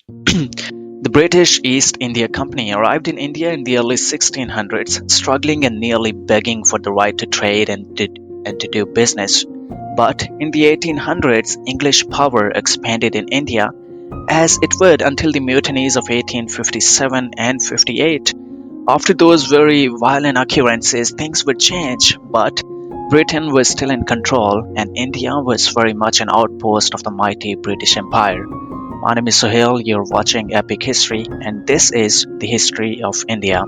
The British East India Company arrived in India in the early 1600s, struggling and nearly begging for the right to trade and to do business. But in the 1800s, English power expanded in India, as it would until the mutinies of 1857 and 58. After those very violent occurrences, things would change, but Britain was still in control, and India was very much an outpost of the mighty British Empire. My name is Sohail, you're watching Epic History, and this is the history of India.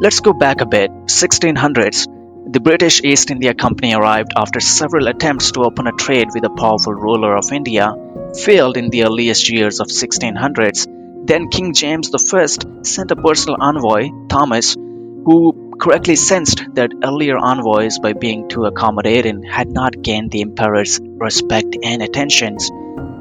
Let's go back a bit. 1600s. The British East India Company arrived after several attempts to open a trade with a powerful ruler of India failed in the earliest years of 1600s. Then King James I sent a personal envoy, Thomas, who correctly sensed that earlier envoys, by being too accommodating, had not gained the emperor's respect and attentions.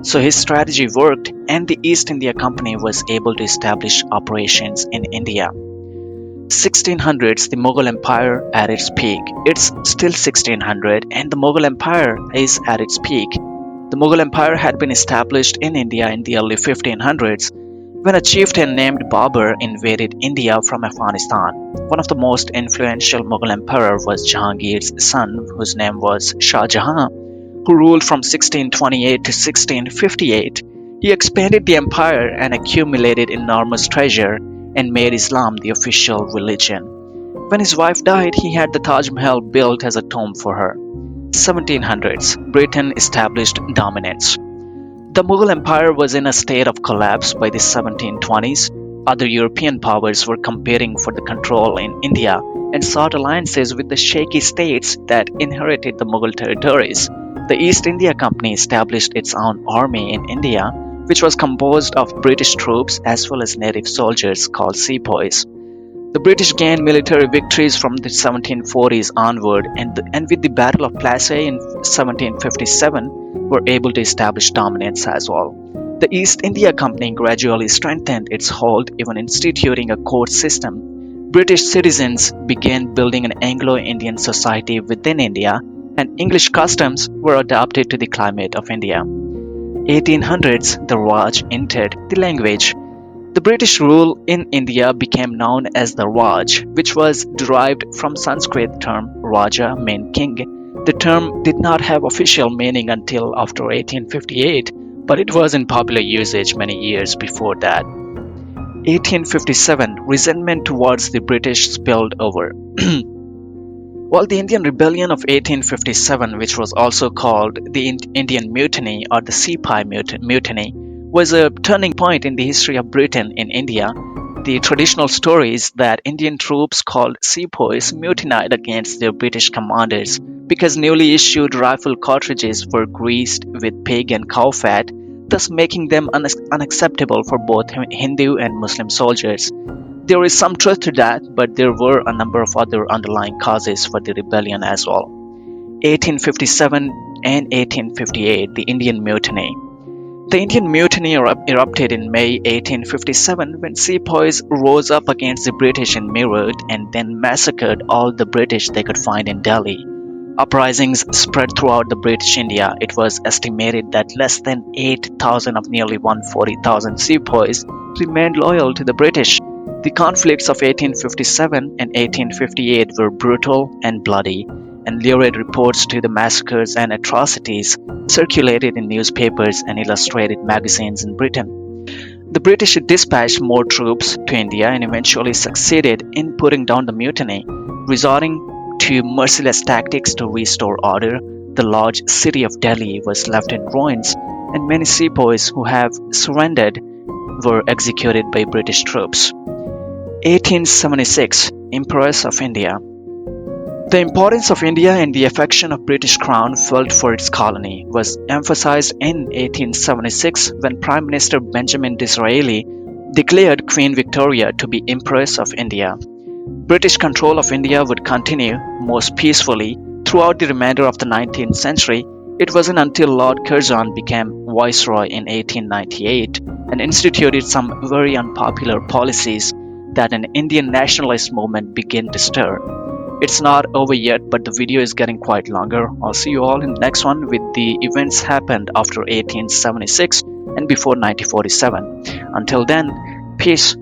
So his strategy worked, and the East India Company was able to establish operations in India. 1600s, the Mughal Empire at its peak. It's still 1600, and the Mughal Empire is at its peak. The Mughal Empire had been established in India in the early 1500s when a chieftain named Babur invaded India from Afghanistan. One of the most influential Mughal emperor was Jahangir's son, whose name was Shah Jahan, who ruled from 1628 to 1658. He expanded the empire and accumulated enormous treasure and made Islam the official religion. When his wife died, he had the Taj Mahal built as a tomb for her. 1700s, Britain established dominance. The Mughal Empire was in a state of collapse by the 1720s. Other European powers were competing for the control in India and sought alliances with the shaky states that inherited the Mughal territories. The East India Company established its own army in India, which was composed of British troops as well as native soldiers called sepoys. The British gained military victories from the 1740s onward, and with the Battle of Plassey in 1757, were able to establish dominance as well. The East India Company gradually strengthened its hold, even instituting a court system. British citizens began building an Anglo-Indian society within India, and English customs were adapted to the climate of India. 1800s, the Raj entered the language. The British rule in India became known as the Raj, which was derived from Sanskrit term Raja, meant king. The term did not have official meaning until after 1858, but it was in popular usage many years before that. 1857, resentment towards the British spilled over. While the Indian Rebellion of 1857, which was also called the Indian Mutiny or the Sepoy Mutiny, was a turning point in the history of Britain in India, the traditional story is that Indian troops called sepoys mutinied against their British commanders because newly issued rifle cartridges were greased with pig and cow fat, thus making them unacceptable for both Hindu and Muslim soldiers. There is some truth to that, but there were a number of other underlying causes for the rebellion as well. 1857 and 1858, the Indian Mutiny. The Indian Mutiny erupted in May 1857 when sepoys rose up against the British in Meerut and then massacred all the British they could find in Delhi. Uprisings spread throughout the British India. It was estimated that less than 8,000 of nearly 140,000 sepoys remained loyal to the British. The conflicts of 1857 and 1858 were brutal and bloody, and lurid reports to the massacres and atrocities circulated in newspapers and illustrated magazines in Britain. The British dispatched more troops to India and eventually succeeded in putting down the mutiny, resorting to merciless tactics to restore order. The large city of Delhi was left in ruins, and many sepoys who have surrendered were executed by British troops. 1876, Empress of India. The importance of India and the affection of British Crown felt for its colony was emphasized in 1876 when Prime Minister Benjamin Disraeli declared Queen Victoria to be Empress of India. British control of India would continue most peacefully throughout the remainder of the 19th century. It wasn't until Lord Curzon became Viceroy in 1898 and instituted some very unpopular policies that an Indian nationalist movement began to stir. It's not over yet, but the video is getting quite longer. I'll see you all in the next one with the events happened after 1876 and before 1947. Until then, peace